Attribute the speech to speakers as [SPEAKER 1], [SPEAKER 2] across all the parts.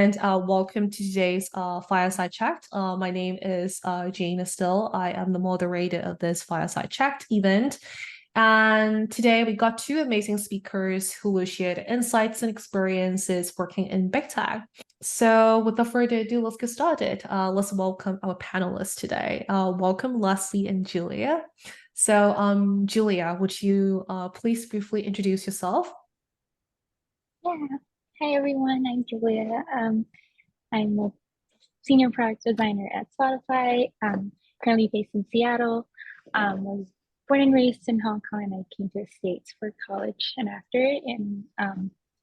[SPEAKER 1] And welcome to today's Fireside Chat. My name is Jane Still. I am the moderator of this Fireside Chat event. And today we got two amazing speakers who will share their insights and experiences working in big tech. So without further ado, let's get started. Let's welcome our panelists today. Welcome Lesley and Julia. So Julia, would you please briefly introduce yourself?
[SPEAKER 2] Yeah. Hi everyone, I'm Julia. I'm a senior product designer at Spotify. Currently based in Seattle. Was born and raised in Hong Kong, and I came to the States for college and after. And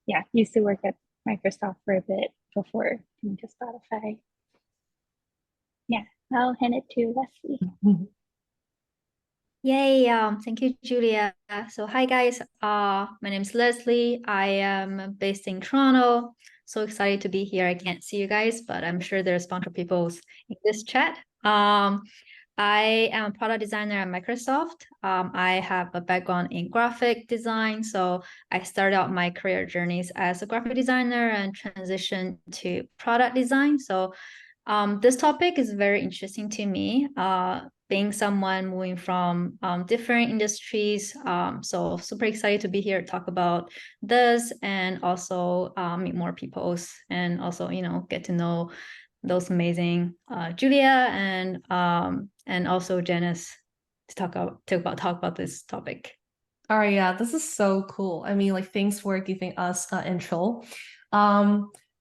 [SPEAKER 2] yeah, used to work at Microsoft for a bit before coming to Spotify. Yeah, I'll hand it to Lesley.
[SPEAKER 3] Yay, thank you, Julia. So hi guys, my name is Lesley. I am based in Toronto. So excited to be here. I can't see you guys, but I'm sure there's a bunch of people in this chat. I am a product designer at Microsoft. I have a background in graphic design. So I started out my career journeys as a graphic designer and transitioned to product design. So this topic is very interesting to me, being someone moving from different industries. So super excited to be here to talk about this and also meet more people and also, get to know those amazing Julia and also Janice to talk about this topic.
[SPEAKER 1] All right, yeah, this is so cool. I mean, like, thanks for giving us an intro.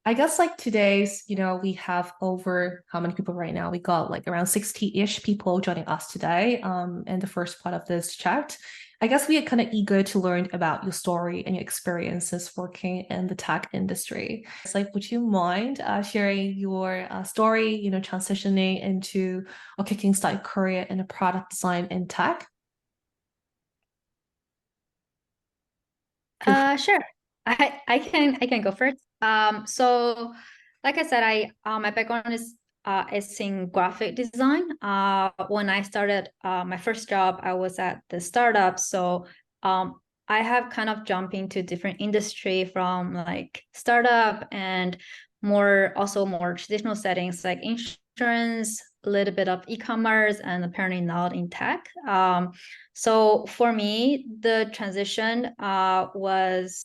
[SPEAKER 1] I guess like today's, we have over how many people right now? We got like around 60-ish people joining us today in the first part of this chat. I guess we are kind of eager to learn about your story and your experiences working in the tech industry. It's like, would you mind sharing your story, transitioning into or kicking start your career in a product design in tech?
[SPEAKER 3] Sure. I can go first. So like I said, my background is in graphic design. When I started my first job, I was at the startup. So I have kind of jumped into different industry from like startup and more traditional settings like insurance, a little bit of e-commerce, and apparently now in tech. So for me, the transition was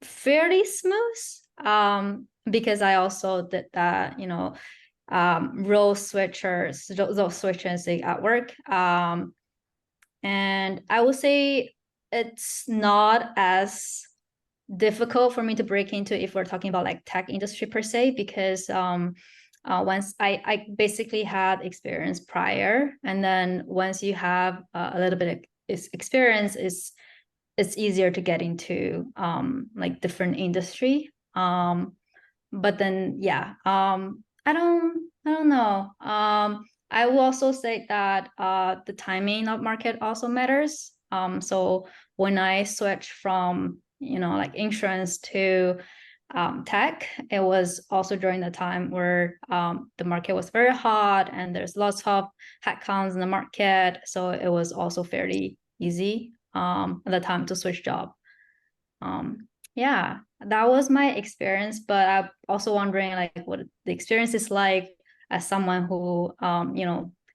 [SPEAKER 3] fairly smooth because I also did that, role switches, those switches at work. And I would say it's not as difficult for me to break into if we're talking about like tech industry per se, because once I basically had experience prior, and then once you have a little bit of experience, it's easier to get into like different industry. But then I don't know. I will also say that the timing of market also matters. So when I switched from like insurance to tech, it was also during the time where the market was very hot and there's lots of headcounts in the market. So it was also fairly easy at the time to switch job. Yeah, that was my experience, but I'm also wondering like what the experience is like as someone who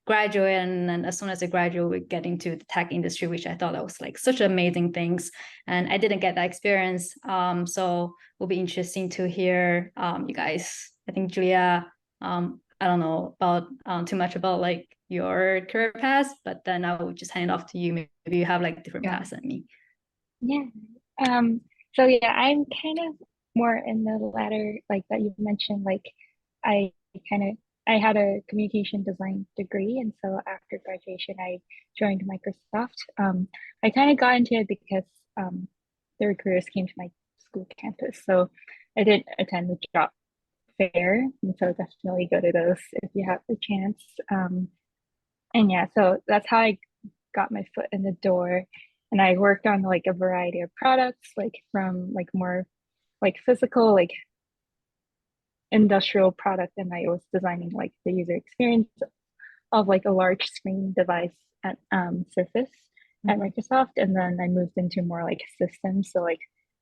[SPEAKER 3] graduate, and then as soon as I graduate we get into the tech industry, which I thought that was like such amazing things, and I didn't get that experience. So it'll be interesting to hear you guys. I think Julia, I don't know about too much about like your career path, but then I would just hand off to you. Maybe you have like different paths than me.
[SPEAKER 2] Yeah. So yeah, I'm kind of more in the latter, like that you mentioned. Like I kind of I had a communication design degree, and so after graduation, I joined Microsoft. I kind of got into it because the recruiters came to my school campus, so I did attend the job fair, and so definitely go to those if you have the chance. And yeah, so that's how I got my foot in the door. And I worked on like a variety of products, like from like more like physical, like industrial product, and I was designing like the user experience of like a large screen device at Surface at Microsoft. And then I moved into more like systems. So like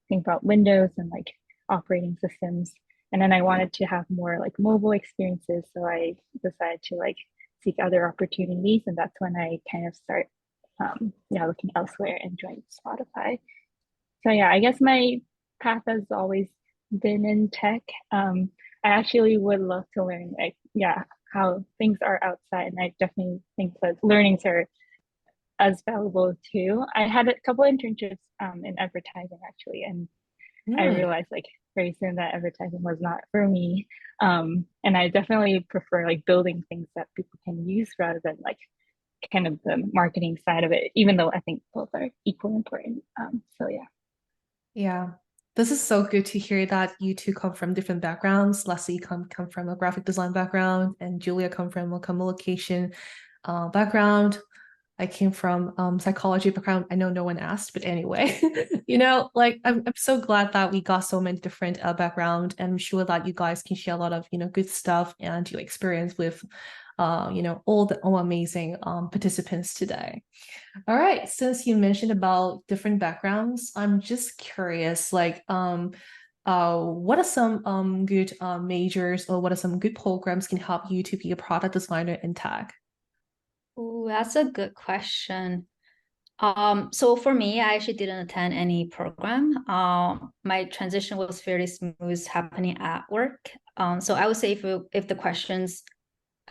[SPEAKER 2] think about Windows and like operating systems. And then I wanted to have more like mobile experiences. So I decided to like seek other opportunities. And that's when I kind of start looking elsewhere and joined Spotify. So yeah, I guess my path has always been in tech. I actually would love to learn like how things are outside, and I definitely think that learnings are as valuable too. I had a couple internships in advertising actually, and I
[SPEAKER 1] Nice.
[SPEAKER 2] realized like very soon that advertising was not for me. And I definitely prefer like building things that people can use rather than like kind of the marketing side of it, even though I think both are equally important. So yeah.
[SPEAKER 1] Yeah. This is so good to hear that you two come from different backgrounds. Leslie come from a graphic design background, and Julia come from a communication background. I came from psychology background. I know no one asked, but anyway, like I'm so glad that we got so many different background, and I'm sure that you guys can share a lot of good stuff and your experience with all amazing participants today. All right, since you mentioned about different backgrounds, I'm just curious, like what are some good majors, or what are some good programs can help you to be a product designer in tech?
[SPEAKER 3] Oh, that's a good question. So for me, I actually didn't attend any program. My transition was fairly smooth happening at work. So I would say if the questions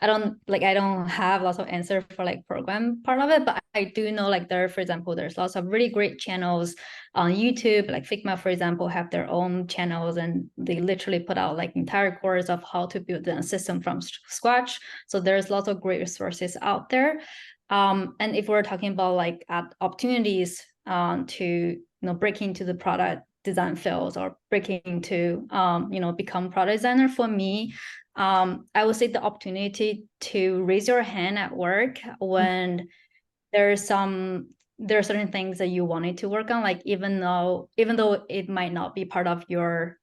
[SPEAKER 3] I don't have lots of answer for like program part of it, but I do know like for example, there's lots of really great channels on YouTube, like Figma, for example, have their own channels, and they literally put out like entire course of how to build a system from scratch. So there's lots of great resources out there. And if we're talking about like opportunities to break into the product design fields or breaking into become product designer, for me, I would say the opportunity to raise your hand at work when there are certain things that you wanted to work on, like even though it might not be part of your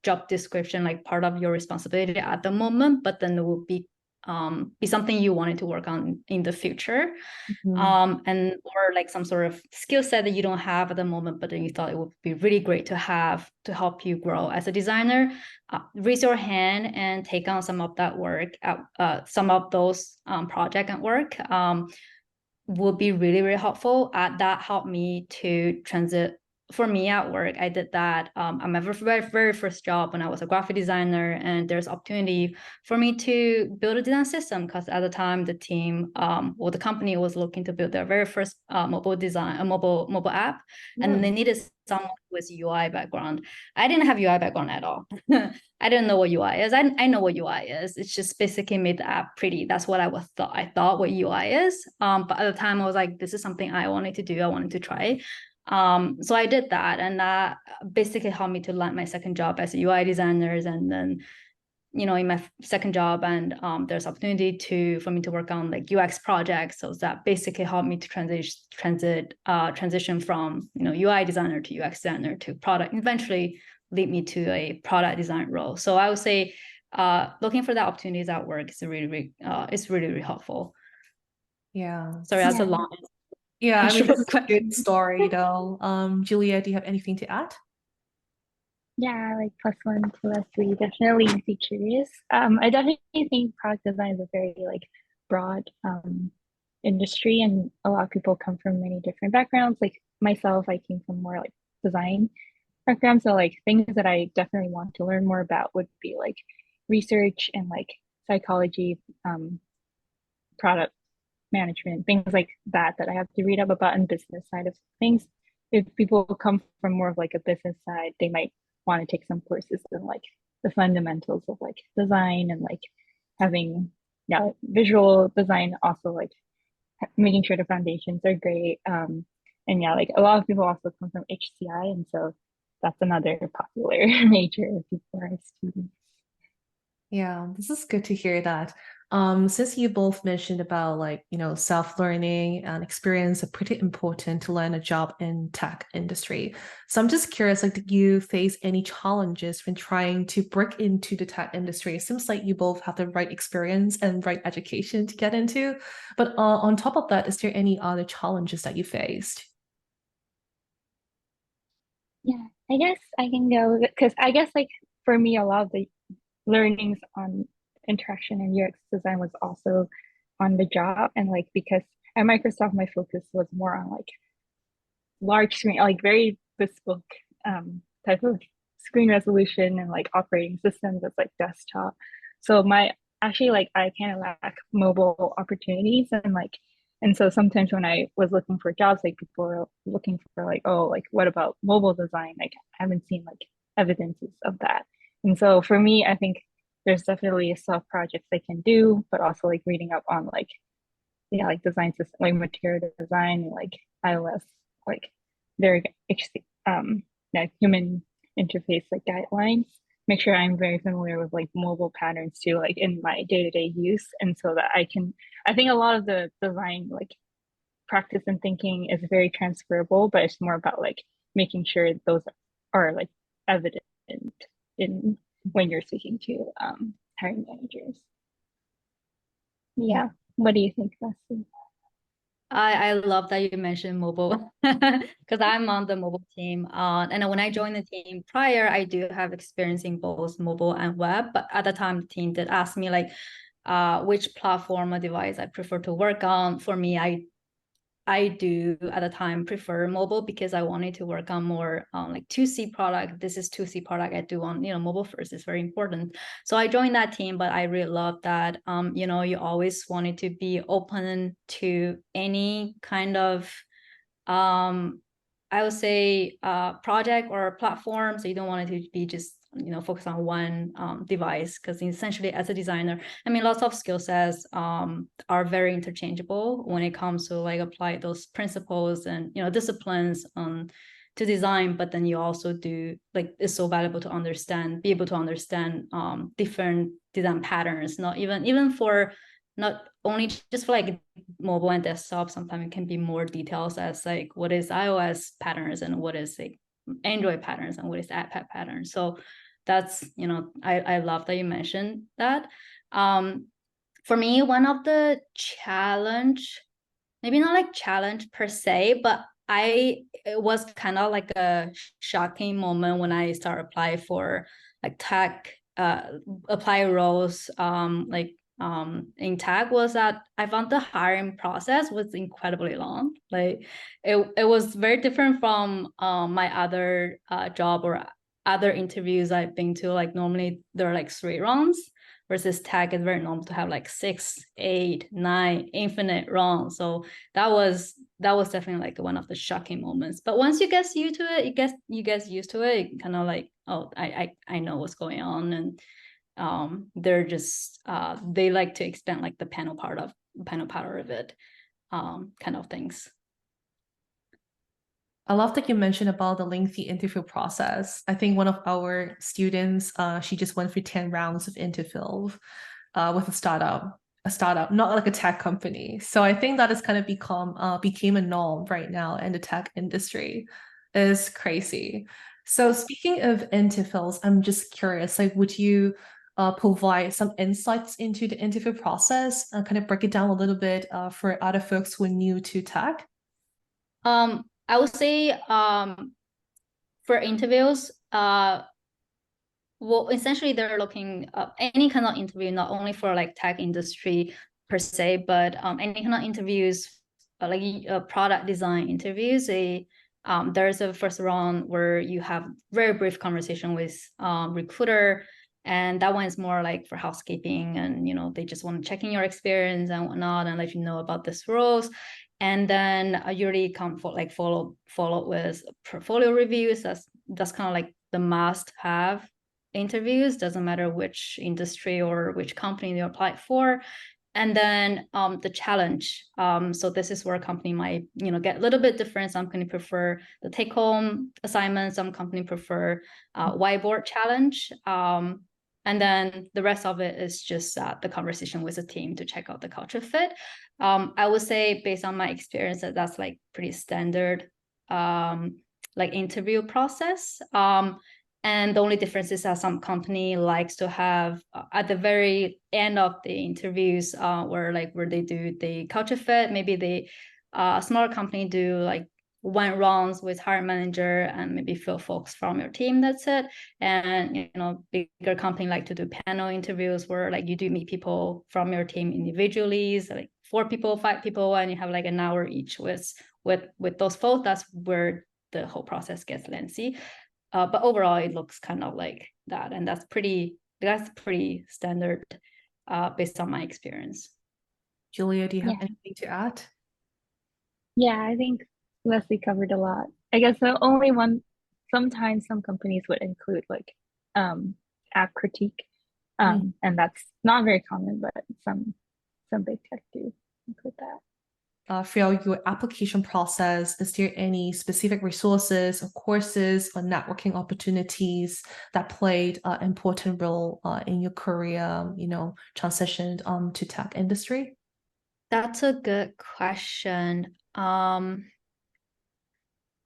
[SPEAKER 3] job description, like part of your responsibility at the moment, but then it will be something you wanted to work on in the future. And or like some sort of skill set that you don't have at the moment, but then you thought it would be really great to have to help you grow as a designer. Raise your hand and take on some of that work, some of those project and work would be really, really helpful. That helped me to transit. For me at work, I did that at my very first job when I was a graphic designer, and there's opportunity for me to build a design system because at the time the team or the company was looking to build their very first mobile app, and they needed someone with UI background. I didn't have UI background at all. I didn't know what UI is. I know what UI is. It's just basically made the app pretty. That's what I thought what UI is. But at the time I was like, this is something I wanted to do. I wanted to try. So I did that, and that basically helped me to land my second job as a UI designer. And then, in my second job, and there's opportunity for me to work on like UX projects. So that basically helped me to transition from UI designer to UX designer to product, eventually lead me to a product design role. So I would say looking for the opportunities at work is really really helpful.
[SPEAKER 1] Yeah.
[SPEAKER 3] Sorry, that's a long
[SPEAKER 1] Yeah, I mean,
[SPEAKER 3] short
[SPEAKER 1] it's a good story though. Julia, do you have anything to add?
[SPEAKER 2] Yeah, like +1 to Leslie, definitely be curious. I definitely think product design is a very like broad industry, and a lot of people come from many different backgrounds. Like myself, I came from more like design background, so like things that I definitely want to learn more about would be like research and like psychology, product management, things like that I have to read up about in business side of things. If people come from more of like a business side, they might want to take some courses in like the fundamentals of like design and like having visual design, also like making sure the foundations are great. And yeah, like a lot of people also come from HCI, and so that's another popular major if people are students.
[SPEAKER 1] Yeah, this is good to hear that. Since you both mentioned about like, self-learning and experience are pretty important to land a job in tech industry. So I'm just curious, like, did you face any challenges when trying to break into the tech industry? It seems like you both have the right experience and right education to get into. But on top of that, is there any other challenges that you faced?
[SPEAKER 2] Yeah, I guess I can go because I guess like for me, a lot of the learnings on interaction and UX design was also on the job. And like, because at Microsoft, my focus was more on like large screen, like very bespoke type of screen resolution and like operating systems that's like desktop. So my actually like I kind of lack mobile opportunities and like and so sometimes when I was looking for jobs, like people were looking for like, oh, like what about mobile design? Like I haven't seen like evidences of that. And so for me, I think there's definitely soft projects I can do, but also like reading up on like yeah, like design system, like material design, like iOS, like very yeah, human interface like guidelines. Make sure I'm very familiar with like mobile patterns too, like in my day-to-day use, and so that I think a lot of the design like practice and thinking is very transferable, but it's more about like making sure those are like evident in when you're speaking to hiring managers. Yeah. What do you think, Leslie?
[SPEAKER 3] I love that you mentioned mobile because I'm on the mobile team. And when I joined the team prior, I do have experience in both mobile and web. But at the time, the team did ask me like, which platform or device I prefer to work on. For me, I do at the time prefer mobile because I wanted to work on more like 2C product. This is 2C product I do on, mobile first is very important. So I joined that team, but I really love that, you always wanted to be open to any kind of, I would say project or platform. So you don't want it to be just focus on one device, because essentially as a designer, I mean, lots of skill sets are very interchangeable when it comes to like apply those principles and disciplines to design. But then you also do like, it's so valuable to be able to understand different design patterns, not even for not only just for like mobile and desktop. Sometimes it can be more details as like what is iOS patterns and what is like Android patterns and what is iPad patterns. So that's, I love that you mentioned that. For me, one of the challenge, maybe not like challenge per se, but it was kind of like a shocking moment when I started apply for like tech apply roles in tech, was that I found the hiring process was incredibly long. Like it was very different from my other job or other interviews I've been to. Like normally there are like 3 rounds, versus tech is very normal to have like 6, 8, 9 infinite rounds. So that was definitely like one of the shocking moments. But once you get used to it, you get used to it, kind of like, oh, I know what's going on. And they're just they like to expand like the panel part of it, kind of things.
[SPEAKER 1] I love that you mentioned about the lengthy interview process. I think one of our students, she just went through 10 rounds of interview with a startup, not like a tech company. So I think that has kind of became a norm right now in the tech industry. It's crazy. So speaking of interviews, I'm just curious, like, would you provide some insights into the interview process, kind of break it down a little bit for other folks who are new to tech?
[SPEAKER 3] I would say for interviews, well, essentially they're looking any kind of interview, not only for like tech industry per se, but any kind of interviews, like product design interviews. There's a first round where you have very brief conversation with recruiter, and that one is more like for housekeeping, and they just want to check in your experience and whatnot and let you know about this roles. And then usually come for like follow with portfolio reviews. That's kind of like the must have interviews, doesn't matter which industry or which company you apply for. And then the challenge. So this is where a company might get a little bit different. Some company prefer the take home assignments. Some company prefer whiteboard challenge. And then the rest of it is just the conversation with the team to check out the culture fit. I would say, based on my experience, that's like pretty standard like interview process. And the only difference is that some company likes to have at the very end of the interviews where they do the culture fit. Maybe they smaller company do like one rounds with hiring manager and maybe few folks from your team, that's it. And bigger company like to do panel interviews where like you do meet people from your team individually, so like 4 people, 5 people, and you have like an hour each with those folks. That's where the whole process gets lengthy, but overall it looks kind of like that, and that's pretty standard based on my experience.
[SPEAKER 1] Julia, do you have anything to add?
[SPEAKER 2] Yeah, I think Lesley covered a lot. I guess the only one, sometimes some companies would include like app critique. And that's not very common, but some big tech do include that.
[SPEAKER 1] For your application process, is there any specific resources or courses or networking opportunities that played an important role in your career, transitioned to tech industry?
[SPEAKER 3] That's a good question. I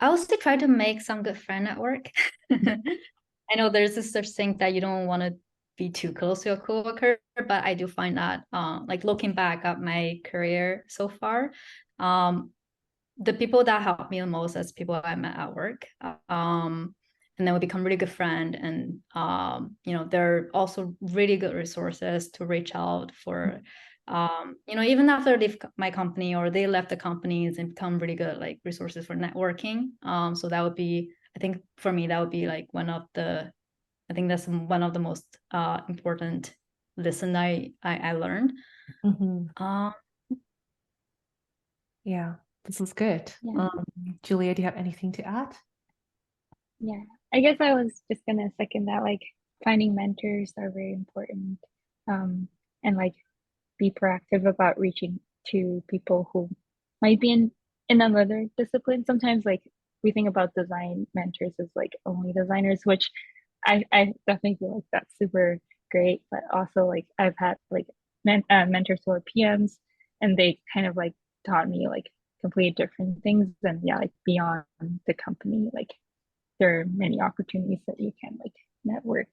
[SPEAKER 3] also try to make some good friend at work. I know there's this such thing that you don't want to be too close to your coworker, but I do find that like looking back at my career so far, the people that helped me the most is people I met at work. And then we become really good friends. And they're also really good resources to reach out for. Even after they leave my company or they left the companies, and become really good like resources for networking. So that would be, I think for me, that would be like I think that's one of the most important lesson I learned.
[SPEAKER 1] Yeah, this is good.
[SPEAKER 2] Yeah.
[SPEAKER 1] Julia, do you have anything to add?
[SPEAKER 2] Yeah, I guess I was just gonna second that. Like finding mentors are very important, and like be proactive about reaching to people who might be in another discipline. Sometimes like we think about design mentors as like only designers, which I definitely feel like that's super great. But also like I've had like mentors who are PMs, and they kind of like taught me like completely different things. And yeah, like beyond the company, like there are many opportunities that you can like network.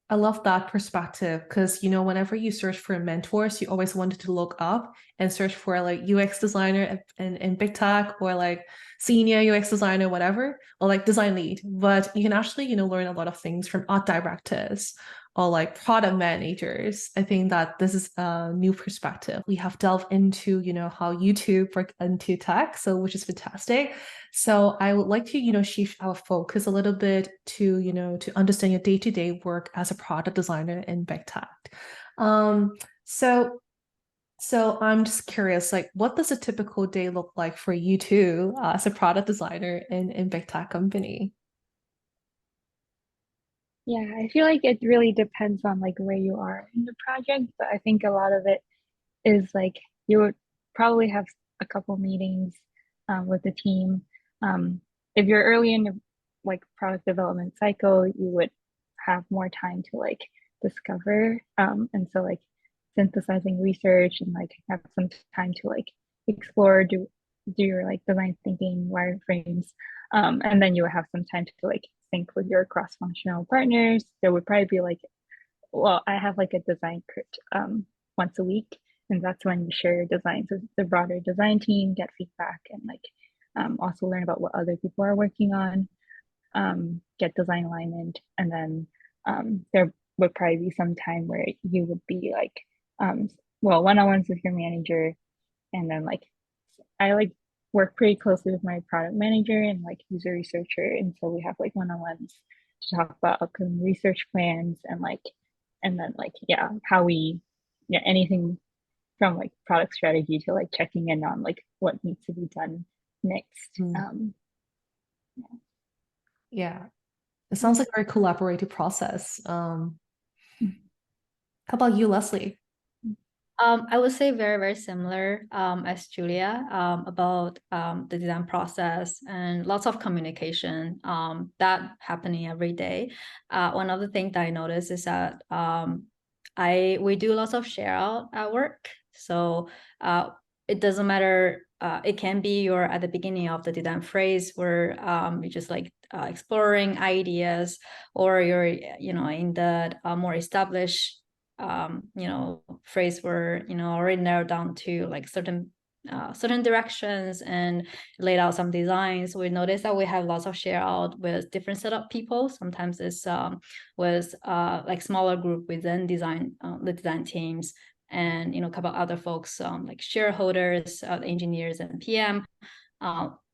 [SPEAKER 1] I love that perspective because, whenever you search for mentors, you always wanted to look up and search for like UX designer in big tech, or like senior UX designer, whatever, or like design lead. But you can actually, learn a lot of things from art directors or like product managers. I think that this is a new perspective. We have delved into, how YouTube work into tech, so which is fantastic. So I would like to, shift our focus a little bit to, to understand your day-to-day work as a product designer in big tech. So I'm just curious, like, what does a typical day look like for you two as a product designer in big tech company?
[SPEAKER 2] Yeah, I feel like it really depends on like where you are in the project, but I think a lot of it is like you would probably have a couple meetings with the team. If you're early in the like product development cycle, you would have more time to like discover, and so like synthesizing research and like have some time to like explore, do your like design thinking, wireframes, and then you would have some time to like sync with your cross-functional partners. There would probably be like, well, I have like a design crit once a week, and that's when you share your designs with the broader design team, get feedback, and like also learn about what other people are working on, get design alignment, and then there would probably be some time where you would be like, well, one-on-ones with your manager, and then like I like work pretty closely with my product manager and like user researcher, and so we have like one-on-ones to talk about upcoming research plans and like, and then like yeah, how we, yeah, anything from like product strategy to like checking in on like what needs to be done next.
[SPEAKER 1] Yeah, it sounds like a very collaborative process. How about you, Lesley?
[SPEAKER 3] I would say very, very similar as Julia about the design process and lots of communication that happening every day. One of the things that I noticed is that we do lots of share out at work. So it doesn't matter. It can be you're at the beginning of the design phase where you're just like exploring ideas, or you're in the more established phrase where already narrowed down to like certain certain directions and laid out some designs. We noticed that we have lots of share out with different set of people. Sometimes it's with like smaller group within design, the design teams, and a couple other folks like shareholders, engineers and PM.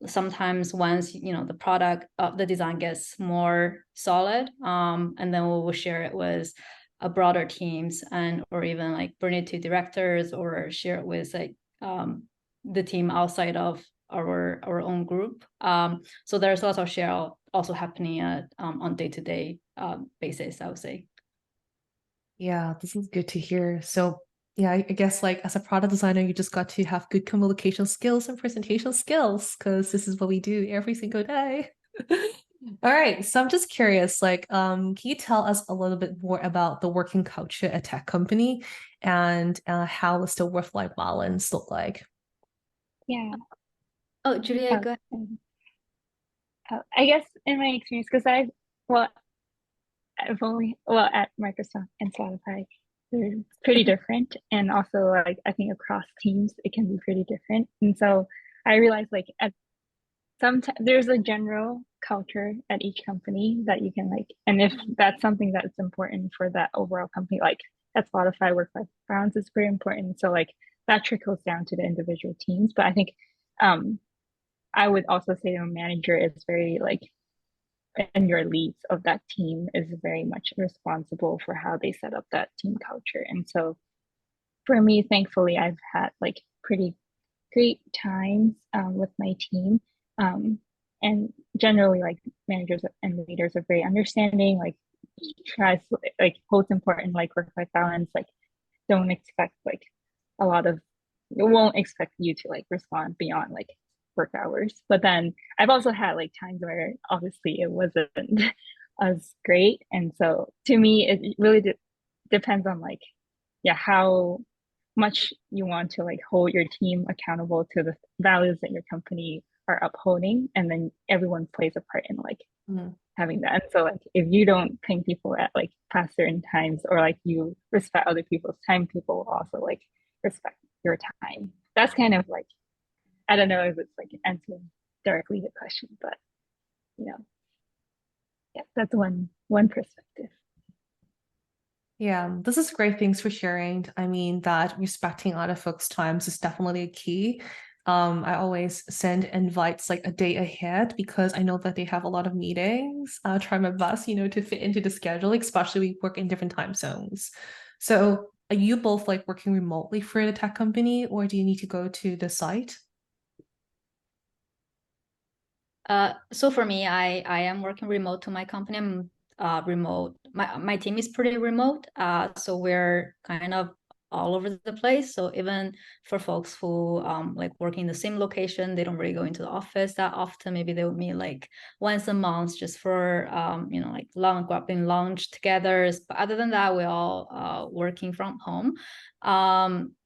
[SPEAKER 3] Sometimes once the product the design gets more solid, and then we will share it with a broader teams, and or even like bring it to directors or share it with like the team outside of our own group. So there's lots of share also happening on day-to-day basis, I would say.
[SPEAKER 1] Yeah, this is good to hear. So yeah, I guess like as a product designer, you just got to have good communication skills and presentation skills, because this is what we do every single day. All right, so I'm just curious, like, can you tell us a little bit more about the working culture at tech company, and how does the work-life balance look like?
[SPEAKER 2] Yeah.
[SPEAKER 3] Oh, Julia, go ahead.
[SPEAKER 2] I guess in my experience, because I've only at Microsoft and Spotify, they're pretty different, and also like I think across teams it can be pretty different. And so I realized like at there's a general culture at each company that you can like, and if that's something that's important for that overall company, like at Spotify, work-life balance is pretty important. So like that trickles down to the individual teams. But I think I would also say a manager is very like, and your leads of that team is very much responsible for how they set up that team culture. And so for me, thankfully, I've had like pretty great times with my team. And generally, like managers and leaders are very understanding, like tries like what's important, like work-life balance, like don't expect like a lot of, won't expect you to like respond beyond like work hours. But then I've also had like times where obviously it wasn't as great. And so to me, it really depends on like, yeah, how much you want to like hold your team accountable to the values that your company are upholding, and then everyone plays a part in like having that. And so like if you don't ping people at like past certain times, or like you respect other people's time, people will also like respect your time. That's kind of like, I don't know if it's like answering directly the question, but yeah, that's one perspective.
[SPEAKER 1] Yeah, this is great. Thanks for sharing. I mean, that respecting other folks' times is definitely a key. I always send invites like a day ahead, because I know that they have a lot of meetings. I'll try my best, to fit into the schedule, especially we work in different time zones. So are you both like working remotely for the tech company, or do you need to go to the site?
[SPEAKER 3] So for me, I am working remote to my company. I'm remote. My team is pretty remote. So we're kind of all over the place. So even for folks who like work in the same location, they don't really go into the office that often. Maybe they would meet like once a month just for like grabbing lunch together. But other than that, we're all working from home.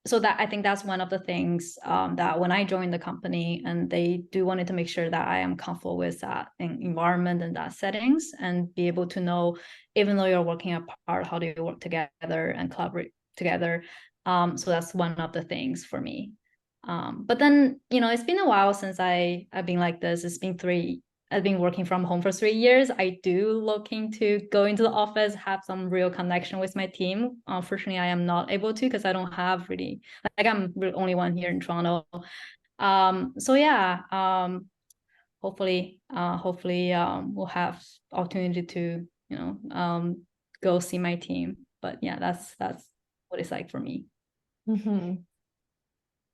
[SPEAKER 3] So that I think that's one of the things that when I joined the company, and they do wanted to make sure that I am comfortable with that environment and that settings, and be able to know, even though you're working apart, how do you work together and collaborate together. So that's one of the things for me. But then, it's been a while since I've been like this. I've been working from home for 3 years. I do looking to go into the office, have some real connection with my team. Unfortunately, I am not able to, because I don't have really, like I'm the only one here in Toronto. So yeah, hopefully we'll have opportunity to, go see my team. But yeah, that's what it's like for me.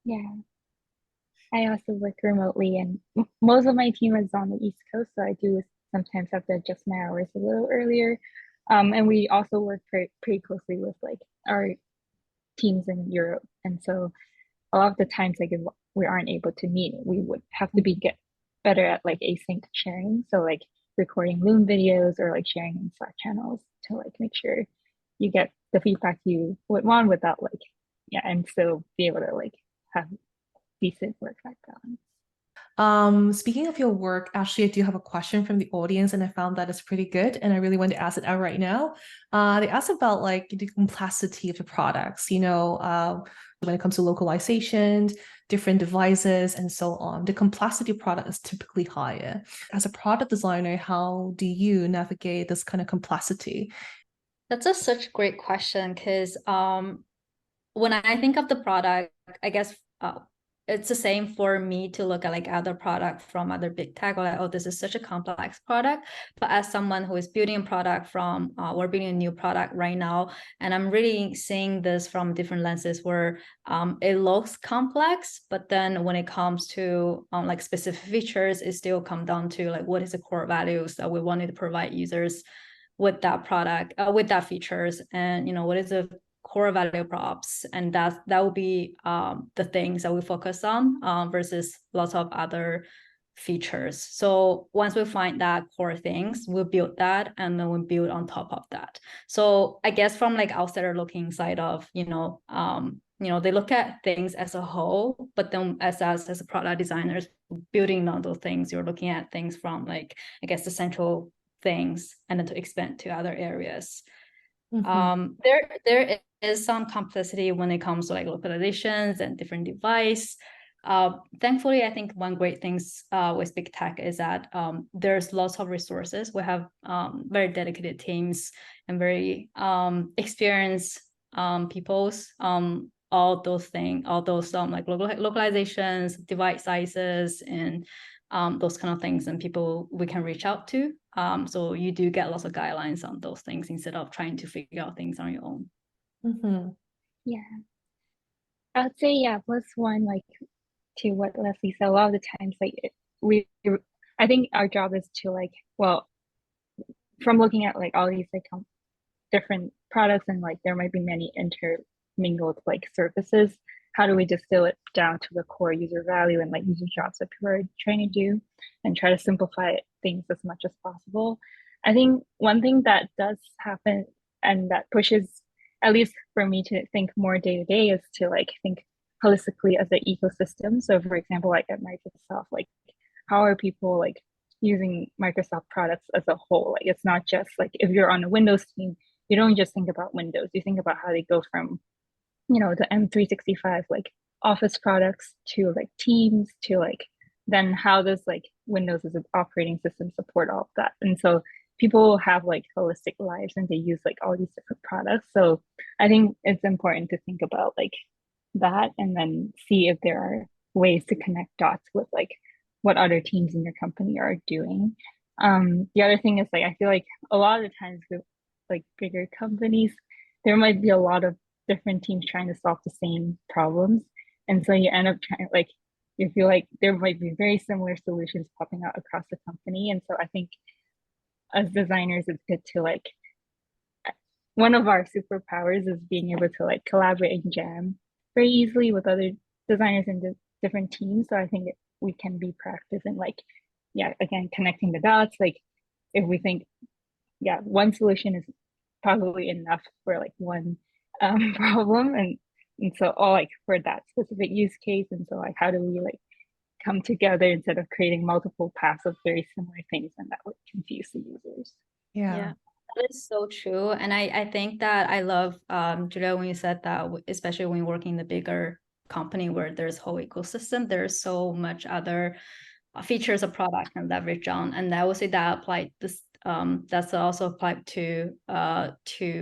[SPEAKER 2] Yeah, I also work remotely, and most of my team is on the East Coast, so I do sometimes have to adjust my hours a little earlier. And we also work pretty closely with like our teams in Europe, and so a lot of the times like if we aren't able to meet, we would have to get better at like async sharing. So like recording Loom videos, or like sharing in Slack channels to like make sure you get the feedback you would want without like, yeah, and still be able to like have decent work-life balance.
[SPEAKER 1] Speaking of your work, actually, I do have a question from the audience, and I found that it's pretty good, and I really want to ask it out right now. They asked about like the complexity of the products, when it comes to localization, different devices and so on. The complexity of product is typically higher. As a product designer, how do you navigate this kind of complexity?
[SPEAKER 3] That's such a great question because when I think of the product, I guess it's the same for me to look at like other product from other big tech, or like, oh, this is such a complex product. But as someone who is building a product from, we're building a new product right now, and I'm really seeing this from different lenses where it looks complex, but then when it comes to like specific features, it still come down to like what is the core values that we wanted to provide users with that product, with that features, and what is the core value props, and that will be the things that we focus on versus lots of other features. So once we find that core things, we'll build that, and then we build on top of that. So I guess from like outsider looking side of they look at things as a whole, but then as a product designers building on those things, you're looking at things from like, I guess, the central things, and then to expand to other areas. There is some complexity when it comes to like localizations and different device. Thankfully, I think one great things with big tech is that there's lots of resources. We have very dedicated teams and very experienced peoples. All those things, like localizations, device sizes, and those kind of things, and people we can reach out to. So you do get lots of guidelines on those things instead of trying to figure out things on your own.
[SPEAKER 2] Yeah, I would say plus one, like to what Lesley said. A lot of the times, like I think our job is to like, well, from looking at like all these like different products, and like there might be many intermingled like surfaces. How do we distill it down to the core user value and like user jobs that people are trying to do, and try to simplify things as much as possible? I think one thing that does happen, and that pushes, at least for me, to think more day to day, is to like think holistically as the ecosystem. So for example, like at Microsoft, like how are people like using Microsoft products as a whole? Like it's not just like if you're on a Windows team, you don't just think about Windows, you think about how they go from the M365 like Office products to like Teams to like then how does like Windows as an operating system support all of that. And so people have like holistic lives, and they use like all these different products. So I think it's important to think about like that, and then see if there are ways to connect dots with like what other teams in your company are doing. The other thing is like I feel like a lot of the times with like bigger companies, there might be a lot of different teams trying to solve the same problems, and so you end up trying like you feel like there might be very similar solutions popping out across the company. And so I think as designers, it's good to like, one of our superpowers is being able to like collaborate and jam very easily with other designers in different teams. So I think we can be proactive in like, again, connecting the dots. Like if we think, one solution is probably enough for like one problem, and so all like for that specific use case. And so like how do we like come together instead of creating multiple paths of very similar things, and that would confuse the users.
[SPEAKER 3] Yeah, that is so true. And I think that I love Julia, when you said that, especially when you're working in the bigger company where there's whole ecosystem, there's so much other features of product and leverage on. And I would say that applied this that's also applied to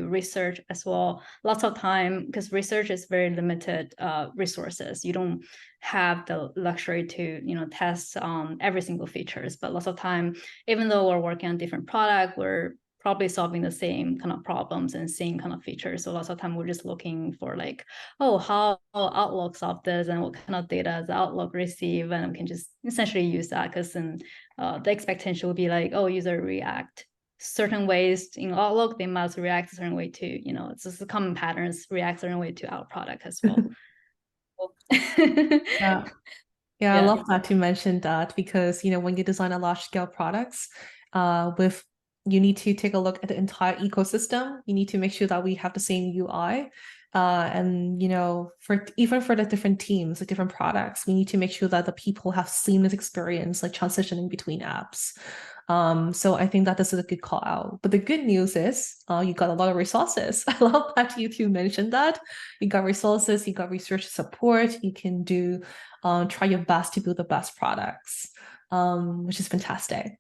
[SPEAKER 3] research as well. Lots of time, because research is very limited resources. You don't have the luxury to test on every single features. But lots of time, even though we're working on different product, we're probably solving the same kind of problems and same kind of features. So lots of time we're just looking for like, oh, how Outlook solve this, and what kind of data does Outlook receive, and we can just essentially use that, because then the expectation would be like, oh, user react certain ways in Outlook, they must react a certain way to, it's just the common patterns, react a certain way to our product as well.
[SPEAKER 1] Yeah, I love that you mentioned that, because when you design a large scale products, you need to take a look at the entire ecosystem. You need to make sure that we have the same UI. And for the different teams, the different products, we need to make sure that the people have seamless experience, like transitioning between apps. So I think that this is a good call out. But the good news is you got a lot of resources. I love that you two mentioned that. You got resources, you got research support, you can do try your best to build the best products, which is fantastic.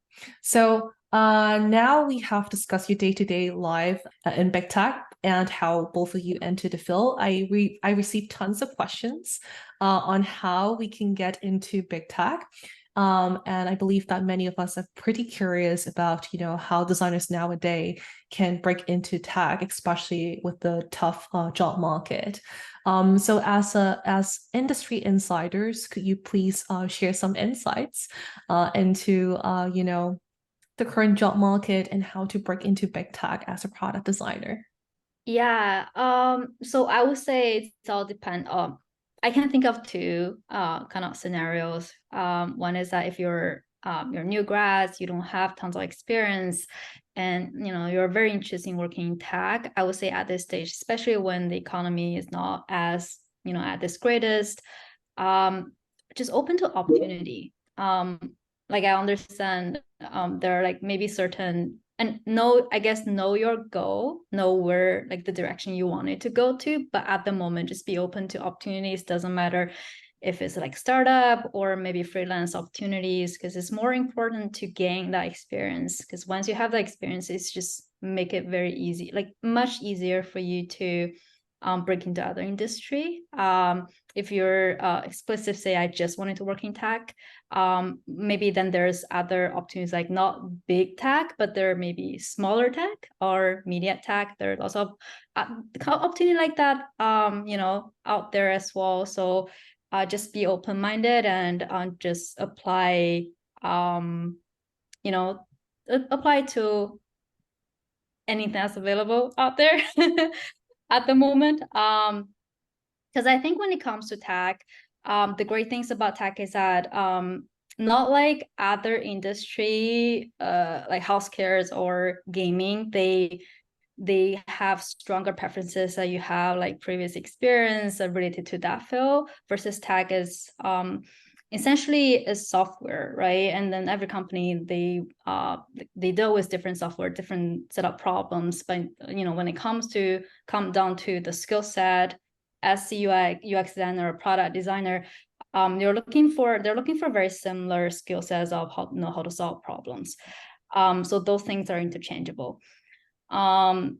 [SPEAKER 1] So now we have discussed your day-to-day life in big tech and how both of you enter the field. I received tons of questions on how we can get into big tech. And I believe that many of us are pretty curious about, how designers nowadays can break into tech, especially with the tough job market. So as industry insiders, could you please share some insights into, the current job market and how to break into big tech as a product designer?
[SPEAKER 3] Yeah, so I would say it's all depend on, I can think of two kind of scenarios. One is that if you're new grads, you don't have tons of experience, and you're very interested in working in tech. I would say at this stage, especially when the economy is not as at its greatest, just open to opportunity. Like I understand there are like maybe certain, and I guess know your goal, know where like the direction you want it to go to, but at the moment just be open to opportunities. Doesn't matter if it's like startup or maybe freelance opportunities, because it's more important to gain that experience, because once you have the experience, it's just make it very easy, like much easier for you to break into other industry. If you're explicit, say I just wanted to work in tech, maybe then there's other opportunities, like not big tech, but there may be smaller tech or media tech. There are lots of opportunity like that, out there as well. So just be open-minded and just apply, apply to anything that's available out there at the moment. Because I think when it comes to tech, the great things about tech is that not like other industry, like healthcare or gaming, they have stronger preferences that you have like previous experience related to that field, versus tech is essentially is software, right? And then every company they deal with different software, different set of problems. But when it come down to the skill set as a UX designer or product designer, they're looking for very similar skill sets of how to solve problems. So those things are interchangeable. In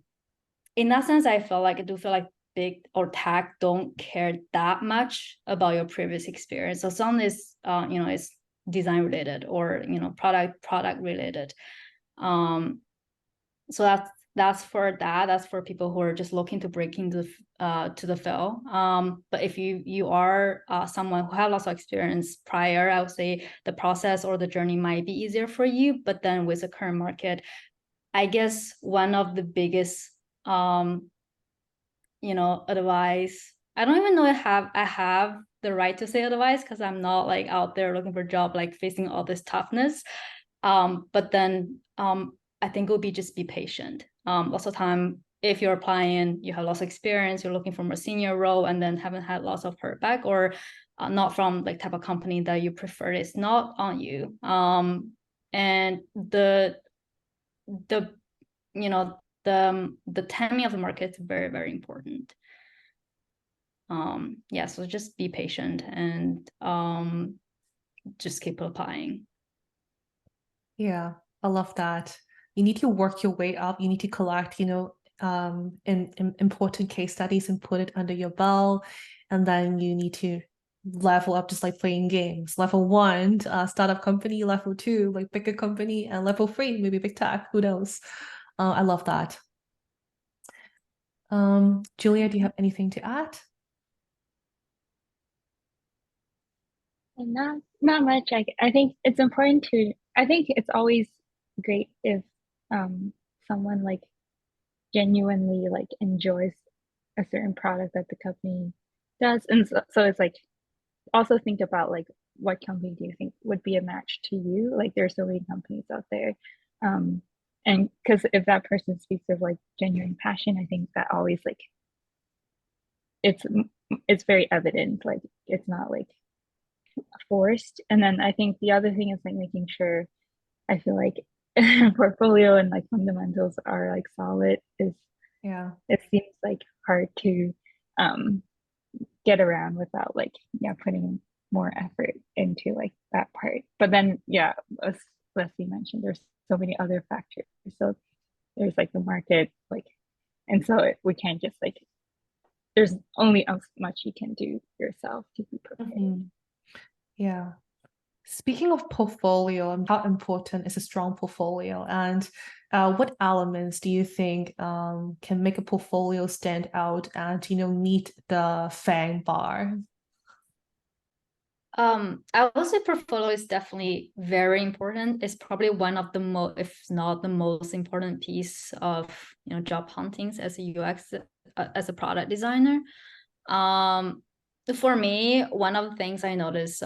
[SPEAKER 3] that sense, I do feel like big or tech don't care that much about your previous experience. So some is is design related or product related. So that's for people who are just looking to break into to the field. But if you are someone who has lots of experience prior, I would say the process or the journey might be easier for you. But then with the current market, I guess one of the biggest advice, I don't even know I have the right to say advice, because I'm not like out there looking for a job, like facing all this toughness. But then I think it would be just be patient. Lots of time, if you're applying, you have lots of experience, you're looking for a senior role, and then haven't had lots of heard back, or not from like type of company that you prefer, it's not on you. And the timing of the market is very, very important. So just be patient and just keep applying.
[SPEAKER 1] Yeah, I love that. You need to work your way up. You need to collect, in important case studies and put it under your belt. And then you need to level up, just like playing games. Level 1, startup company. Level 2, like bigger company. And level 3, maybe big tech. Who knows? I love that. Julia, do you have anything to add?
[SPEAKER 2] Not much. I think it's important to, I think it's always great if someone like genuinely like enjoys a certain product that the company does. And so it's like also think about like what company do you think would be a match to you? Like there's so many companies out there. And because if that person speaks of like genuine passion, I think that always like it's very evident, like it's not like forced. And then I think the other thing is like making sure, I feel like portfolio and like fundamentals are like solid. It seems like hard to get around without like putting more effort into like that part. But then, yeah, as Lesley mentioned, there's so many other factors. So there's like the market, like, and so we can't just like, there's only as much you can do yourself to be prepared.
[SPEAKER 1] Mhm. Yeah. Speaking of portfolio, and how important is a strong portfolio? And what elements do you think can make a portfolio stand out and, meet the FANG bar?
[SPEAKER 3] I would say portfolio is definitely very important. It's probably one of the most, if not the most important piece of job huntings as a UX, as a product designer. For me, one of the things I noticed,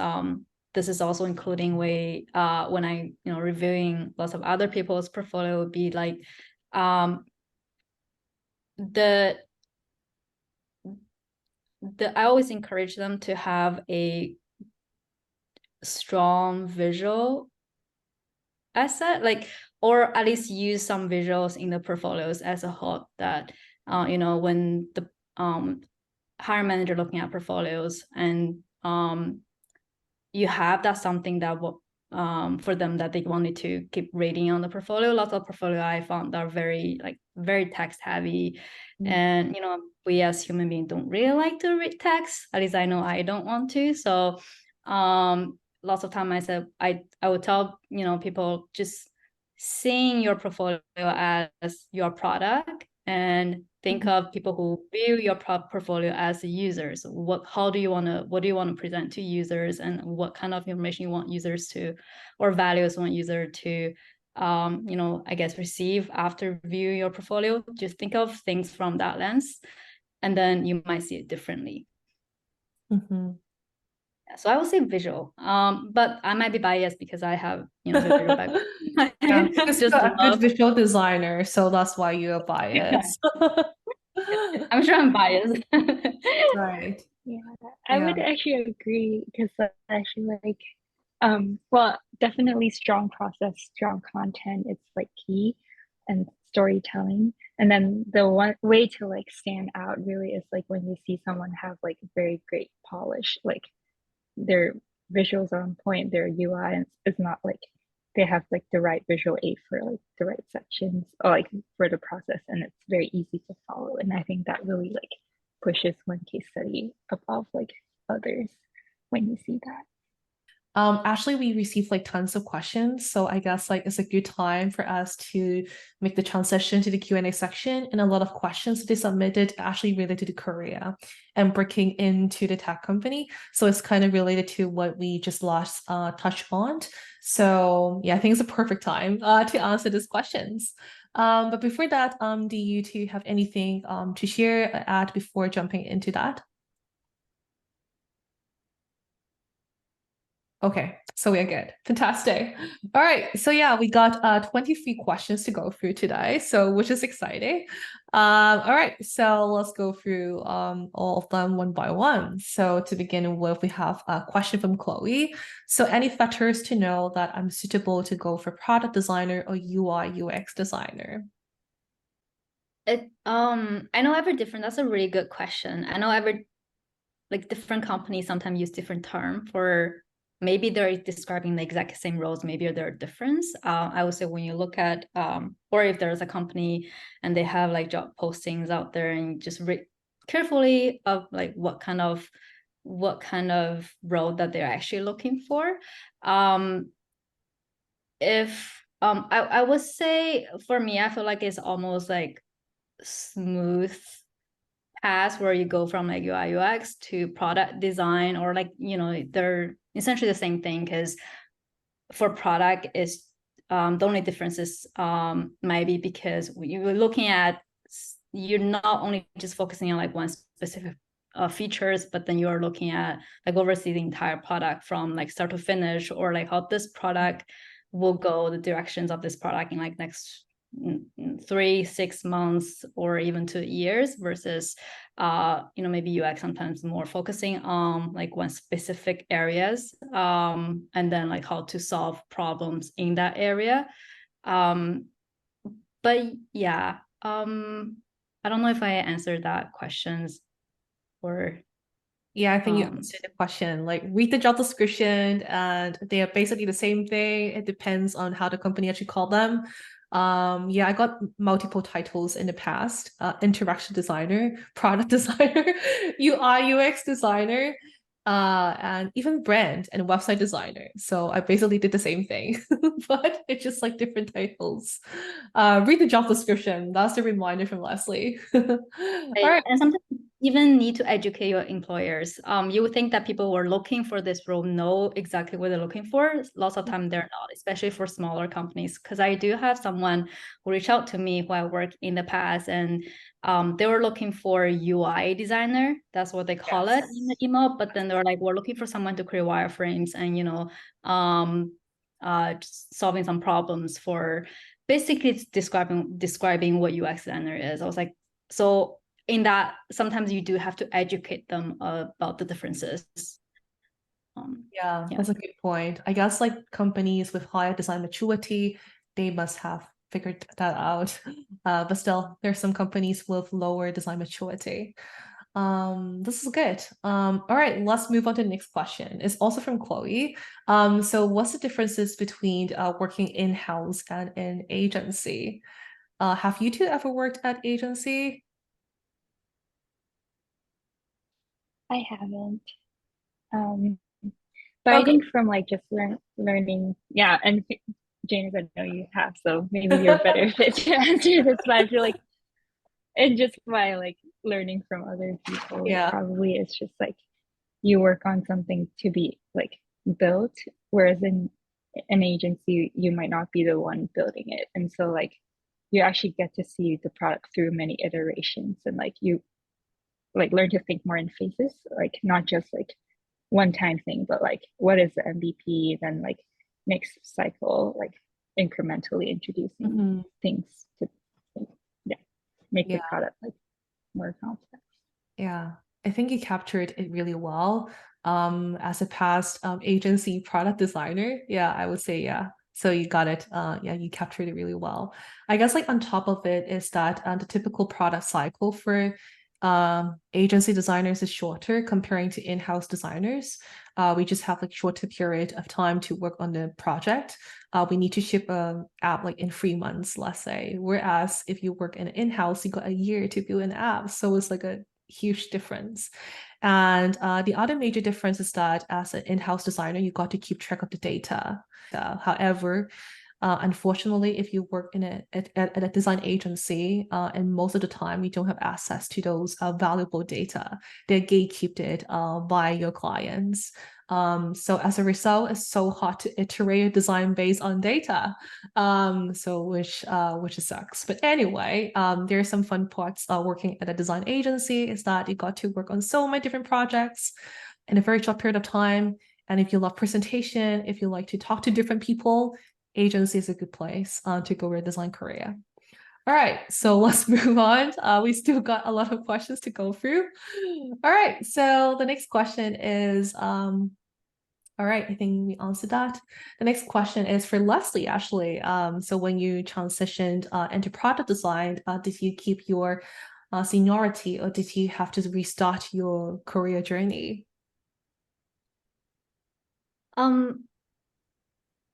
[SPEAKER 3] this is also including when I reviewing lots of other people's portfolio, would be like the I always encourage them to have a strong visual asset, like, or at least use some visuals in the portfolios as a whole, that when the hiring manager looking at portfolios, and you have that something that will for them, that they wanted to keep reading on the portfolio. Lots of portfolio I found are very text heavy. And we as human beings don't really like to read text. At least I know I don't want to. So lots of time I would tell people, just seeing your portfolio as your product, and think of people who view your portfolio as users. What do you want to present to users, and what kind of information you want users to, or values you want user to I guess receive after view your portfolio. Just think of things from that lens, and then you might see it differently.
[SPEAKER 1] Mm-hmm.
[SPEAKER 3] So I will say visual, but I might be biased because I have visual background.
[SPEAKER 1] Yeah,
[SPEAKER 3] Just
[SPEAKER 1] you're a good
[SPEAKER 3] love.
[SPEAKER 1] visual designer, so that's why you're biased.
[SPEAKER 2] Yeah.
[SPEAKER 3] I'm sure I'm biased.
[SPEAKER 1] Right.
[SPEAKER 2] Yeah, I would actually agree, because actually like well, definitely strong process, strong content, it's like key, and storytelling. And then the one way to like stand out really is like when you see someone have like very great polish, like their visuals are on point, their UI is not like they have like the right visual aid for like the right sections, or like for the process, and it's very easy to follow. And I think that really like pushes one case study above like others when you see that.
[SPEAKER 1] Actually, we received like tons of questions, so I guess like it's a good time for us to make the transition to the Q&A section. And a lot of questions that they submitted actually related to Korea and breaking into the tech company. So it's kind of related to what we just last touched on. So yeah, I think it's a perfect time to answer these questions. But before that, do you two have anything to share, add before jumping into that? Okay, so we're good. Fantastic. All right. So yeah, we got 23 questions to go through today, so which is exciting. All right, so let's go through all of them one by one. So to begin with, we have a question from Chloe. So any factors to know that I'm suitable to go for product designer or UI UX designer?
[SPEAKER 3] I know every different. That's a really good question. I know every different companies sometimes use different term for, maybe they're describing the exact same roles, maybe there are difference. I would say when you look at or if there's a company and they have like job postings out there, and just read carefully of like what kind of role that they're actually looking for. If I would say, for me, I feel like it's almost like smooth path where you go from like UI UX to product design, or they're essentially the same thing, because for product is the only difference is might be because you're looking at, you're not only just focusing on like one specific features, but then you're looking at like oversee the entire product from like start to finish, or like how this product will go, the directions of this product in like next 3-6 months or even 2 years, versus maybe UX sometimes more focusing on like one specific areas, and then like how to solve problems in that area. But yeah, I don't know if I answered that questions, or
[SPEAKER 1] Yeah, I think you
[SPEAKER 3] Um,
[SPEAKER 1] answered the question. Like, read the job description, and they are basically the same thing. It depends on how the company actually called them. Yeah, I got multiple titles in the past: interaction designer, product designer, UI UX designer, and even brand and website designer. So I basically did the same thing, but it's just like different titles. Read the job description. That's the reminder from Lesley. All right.
[SPEAKER 3] And sometimes you even need to educate your employers. You would think that people who are looking for this role know exactly what they're looking for. Lots of time they're not, especially for smaller companies. Because I do have someone who reached out to me who I worked in the past, and they were looking for a UI designer. That's what they call it in the email. But then they were like, we're looking for someone to create wireframes and solving some problems for basically it's describing what UX designer is. I was like, so in that, sometimes you do have to educate them about the differences.
[SPEAKER 1] Yeah, that's a good point. I guess like companies with higher design maturity, they must have figured that out. But still, there's some companies with lower design maturity. This is good. All right, let's move on to the next question. It's also from Chloe. So what's the differences between working in-house and in agency? Have you two ever worked at agency?
[SPEAKER 2] I haven't. Um, but I
[SPEAKER 1] Okay.
[SPEAKER 2] think from like just learning, yeah, and James, I know you have, so maybe you're better fit to answer this, but I feel like, and just by like learning from other people,
[SPEAKER 1] Yeah.
[SPEAKER 2] probably it's just like you work on something to be like built, whereas in an agency, you might not be the one building it. And so like you actually get to see the product through many iterations and like you like learn to think more in phases, like not just like one time thing, but like what is the MVP, then like next cycle, like incrementally introducing things to yeah, make the
[SPEAKER 1] Yeah.
[SPEAKER 2] product like more complex.
[SPEAKER 1] Yeah, I think you captured it really well. As a past agency product designer, yeah, I would say yeah. So you got it. Yeah, you captured it really well. I guess like on top of it is that the typical product cycle for agency designers is shorter comparing to in-house designers. We just have like shorter period of time to work on the project. We need to ship a app like in 3 months, let's say. Whereas if you work in an in-house, you got a year to build an app. So it's like a huge difference. And the other major difference is that as an in-house designer, you got to keep track of the data. However, unfortunately, if you work in at a design agency, and most of the time you don't have access to those valuable data, they're gatekept by your clients. So as a result, it's so hard to iterate a design based on data. So which sucks. But anyway, there are some fun parts working at a design agency is that you got to work on so many different projects in a very short period of time. And if you love presentation, if you like to talk to different people, agency is a good place to go with a design career. All right, so let's move on. We still got a lot of questions to go through. All right, so the next question is, all right, I think we answered that. The next question is for Lesley, actually. So when you transitioned into product design, did you keep your seniority or did you have to restart your career journey?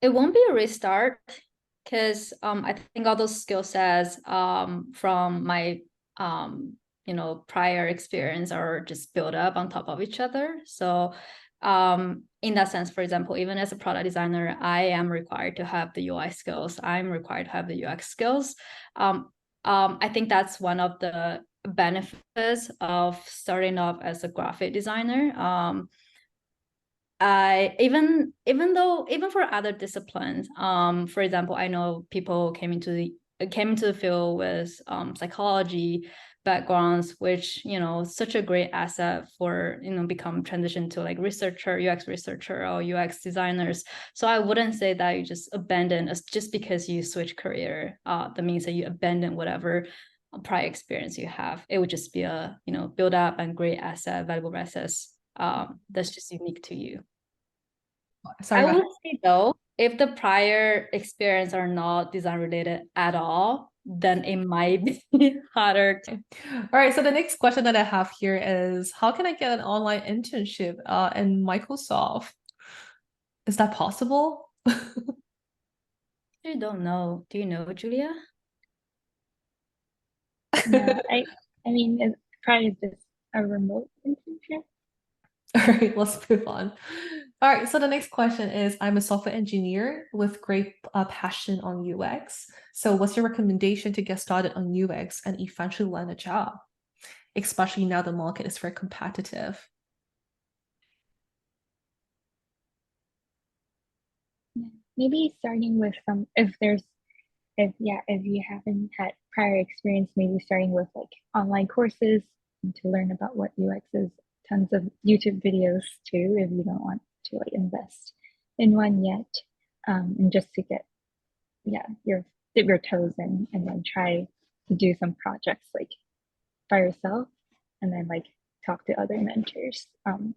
[SPEAKER 3] It won't be a restart because I think all those skill sets from my prior experience are just built up on top of each other. So in that sense, for example, even as a product designer, I am required to have the UI skills. I'm required to have the UX skills. I think that's one of the benefits of starting off as a graphic designer. I even for other disciplines, for example, I know people came into the field with psychology backgrounds, which such a great asset for become transition to like researcher, UX researcher, or UX designers. So I wouldn't say that you just abandon just because you switch career. That means that you abandon whatever prior experience you have. It would just be a build up and great asset, valuable assets. That's just unique to you.
[SPEAKER 1] Sorry,
[SPEAKER 3] I
[SPEAKER 1] go ahead.
[SPEAKER 3] would say though, if the prior experience are not design related at all, then it might be harder.
[SPEAKER 1] All right, so the next question that I have here is how can I get an online internship in Microsoft? Is that possible?
[SPEAKER 3] I don't know. Do you know, Julia?
[SPEAKER 2] No, I mean, it's probably just a remote internship.
[SPEAKER 1] All right, let's move on. All right, so the next question is I'm a software engineer with great passion on UX. So, what's your recommendation to get started on UX and eventually land a job, especially now the market is very competitive?
[SPEAKER 2] Maybe starting with some, if you haven't had prior experience, maybe starting with like online courses to learn about what UX is, tons of YouTube videos too, if you don't want to like invest in one yet. And just to get, your dip your toes in and then try to do some projects like by yourself and then like talk to other mentors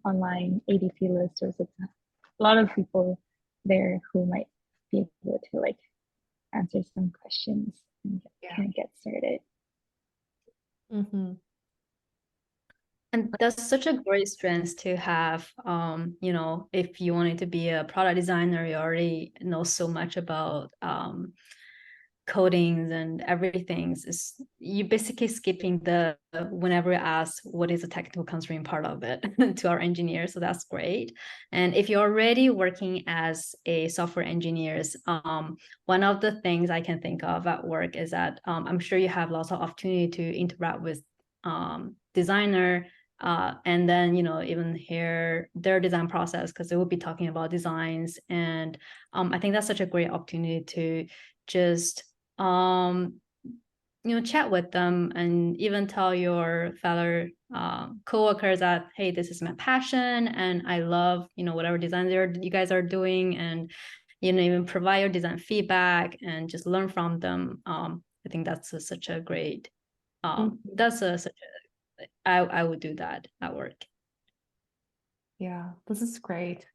[SPEAKER 2] online, ADP list, or a lot of people there who might be able to like answer some questions and kind of get started.
[SPEAKER 1] Mm-hmm.
[SPEAKER 3] And that's such a great strength to have. If you wanted to be a product designer, you already know so much about codings and everything. Is you basically skipping the whenever we ask what is a technical constraint part of it to our engineers. So that's great. And if you're already working as a software engineers, one of the things I can think of at work is that I'm sure you have lots of opportunity to interact with designer and then even hear their design process because they will be talking about designs. And I think that's such a great opportunity to just chat with them and even tell your fellow coworkers that, hey, this is my passion and I love whatever design you guys are doing, and even provide your design feedback and just learn from them. I think that's such a great I would do that at work.
[SPEAKER 1] Yeah, this is great.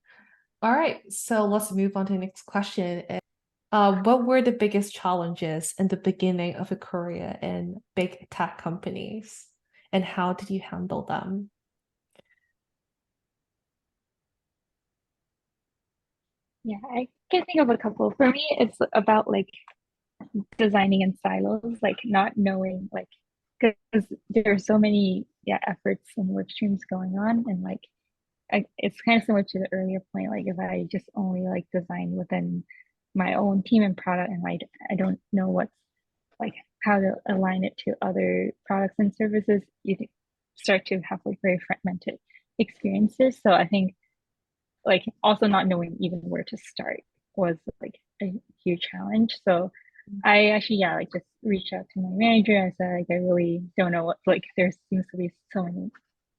[SPEAKER 1] All right, so let's move on to the next question. What were the biggest challenges in the beginning of a career in big tech companies, and how did you handle them?
[SPEAKER 2] Yeah, I can think of a couple. For me, it's about like designing in silos, like not knowing like because there are so many efforts and work streams going on, and like it's kind of similar to the earlier point. Like if I just only like design within my own team and product, and I don't know what's like how to align it to other products and services, you start to have like very fragmented experiences. So I think like also not knowing even where to start was like a huge challenge. So I actually like just reached out to my manager. I said like I really don't know what, like there seems to be so many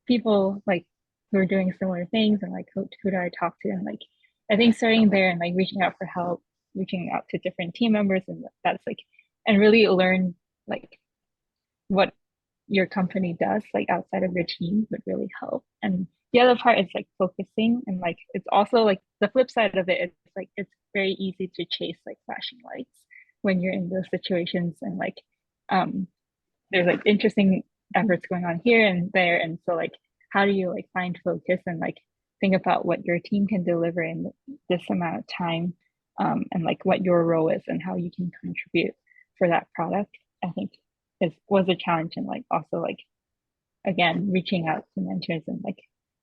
[SPEAKER 2] people like who are doing similar things, and like who do I talk to, and like I think starting there and like reaching out for help, reaching out to different team members, and that's like and really learn like what your company does like outside of your team would really help. And the other part is like focusing, and like it's also like the flip side of it is like it's very easy to chase like flashing lights when you're in those situations, and like um there's like interesting efforts going on here and there, and so like how do you like find focus and like think about what your team can deliver in this amount of time, and like what your role is and how you can contribute for that product. I think was a challenge, and like also like again reaching out to mentors and like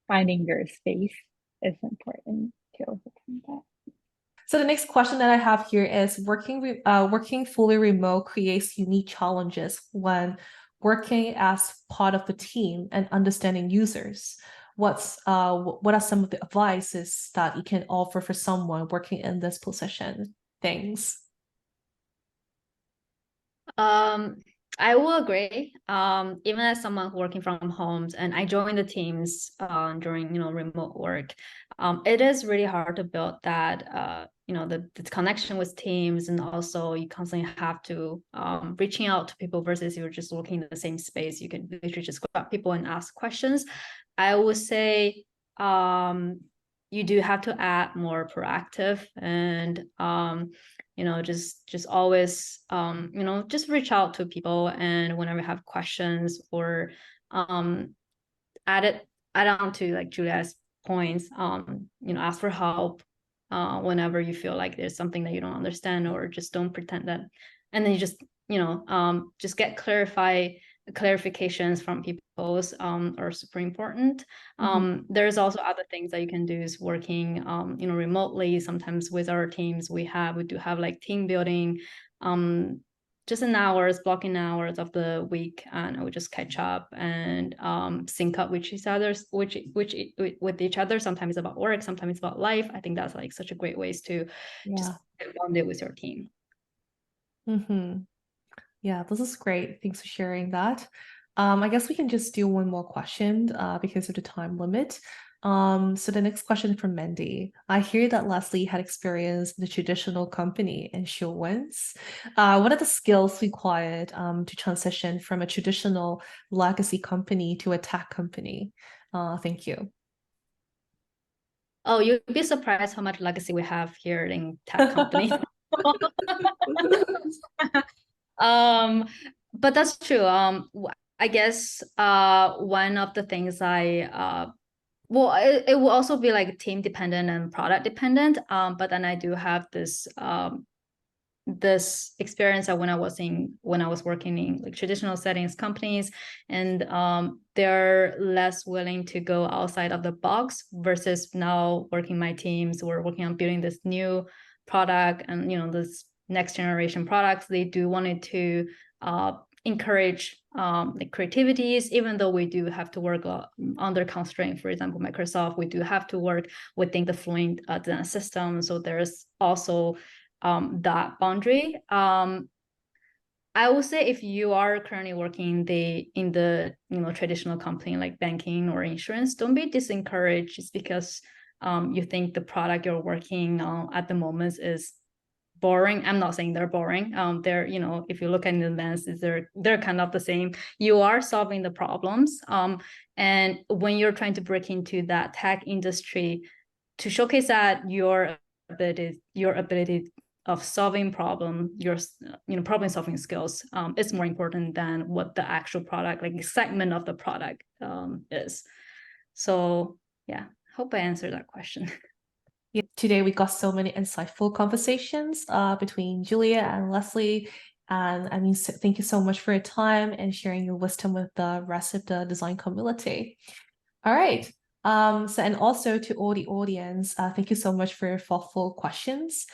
[SPEAKER 2] finding your space is important to overcome that.
[SPEAKER 1] So the next question that I have here is working fully remote creates unique challenges when working as part of the team and understanding users. What are some of the advices that you can offer for someone working in this position? Thanks.
[SPEAKER 3] I will agree. Even as someone working from homes, and I joined the teams during remote work, it is really hard to build that the connection with teams, and also you constantly have to reaching out to people versus you're just working in the same space. You can literally just grab people and ask questions. I would say you do have to add more proactive, and just always just reach out to people, and whenever you have questions, or add on to like Julia's points, ask for help whenever you feel like there's something that you don't understand, or just don't pretend that, and then you just get clarifications from people's are super important. There's also other things that you can do, is working remotely. Sometimes with our teams, we do have like team building, just blocking hours of the week, and we just catch up and sync up with each other, with each other. Sometimes it's about work, sometimes it's about life. I think that's like such a great ways to just get bonded with your team.
[SPEAKER 1] Yeah, this is great. Thanks for sharing that. I guess we can just do one more question because of the time limit. So the next question from Mandy. I hear that Lesley had experience in the traditional company insurance. What are the skills required to transition from a traditional legacy company to a tech company? Thank you.
[SPEAKER 3] Oh, you'd be surprised how much legacy we have here in tech company. But that's true. I guess one of the things it will also be like team dependent and product dependent. But then I do have this experience that when I was working in like traditional settings companies, and they're less willing to go outside of the box, versus now working my teams, we're working on building this new product, and this next generation products. They do wanted to encourage like creativities, even though we do have to work under constraint. For example, Microsoft, we do have to work within the Fluent design system, so there's also that boundary. I would say if you are currently working in the traditional company like banking or insurance, don't be discouraged just because you think the product you're working on at the moment is boring. I'm not saying they're boring. They're, if you look at the lenses, they're kind of the same. You are solving the problems. And when you're trying to break into that tech industry, to showcase that your ability of solving problem, your problem solving skills is more important than what the actual product, like excitement of the product is. So yeah, hope I answered that question.
[SPEAKER 1] Yeah, today we got so many insightful conversations between Julia and Lesley. And I mean, thank you so much for your time and sharing your wisdom with the rest of the design community. All right. And also to all the audience, thank you so much for your thoughtful questions.